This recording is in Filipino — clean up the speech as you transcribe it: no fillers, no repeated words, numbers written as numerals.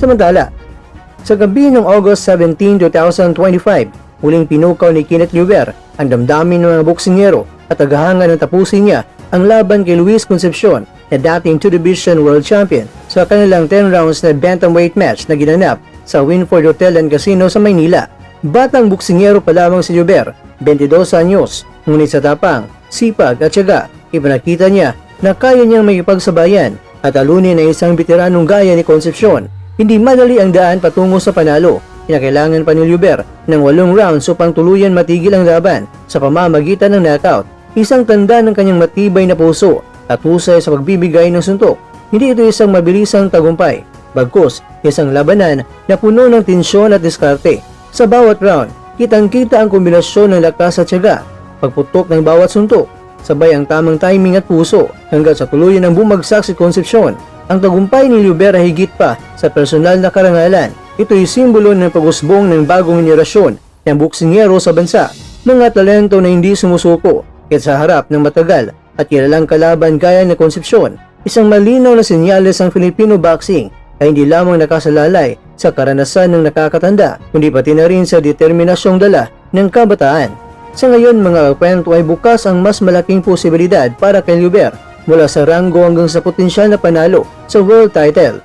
Samantala, sa gabi ng August 17, 2025, muling pinukaw ni Kenneth Llyober ang damdamin ng mga boksingero at tagahanga ng tapusin niya ang laban kay Luis Concepcion na dating 2 Division World Champion sa kanilang 10 rounds na bantamweight match na ginanap sa Winford Hotel and Casino sa Maynila. Batang boksingero pa lamang si Llyober, 22 anyos, ngunit sa tapang, sipag at tiyaga, ipinakita niya na kaya niyang makipagsabayan at alunin ang isang veteranong gaya ni Concepcion. Hindi madali ang daan patungo sa panalo. Kinakailangan pa ni Llyober ng 8 rounds upang tuluyan matigil ang laban sa pamamagitan ng knockout. Isang tanda ng kanyang matibay na puso at husay sa pagbibigay ng suntok. Hindi ito isang mabilisang tagumpay, bagkus isang labanan na puno ng tensyon at diskarte. Sa bawat round, kitang-kita ang kombinasyon ng lakas at tiyaga, pagputok ng bawat suntok, sabay ang tamang timing at puso hanggang sa tuluyan ng bumagsak si Concepcion. Ang tagumpay ni Llyober ay higit pa sa personal na karangalan. Ito'y simbolo ng pag-usbong ng bagong henerasyon ng boksingero sa bansa. Mga talento na hindi sumusuko kahit sa harap ng matagal at kilalang kalaban gaya ng Concepcion. Isang malinaw na senyales ang Filipino boxing ay hindi lamang nakasalalay sa karanasan ng nakakatanda, kundi pati na rin sa determinasyong dala ng kabataan. Sa ngayon mga kwento ay bukas ang mas malaking posibilidad para kay Llyober, mula sa ranggo hanggang sa potensyal na panalo sa world title.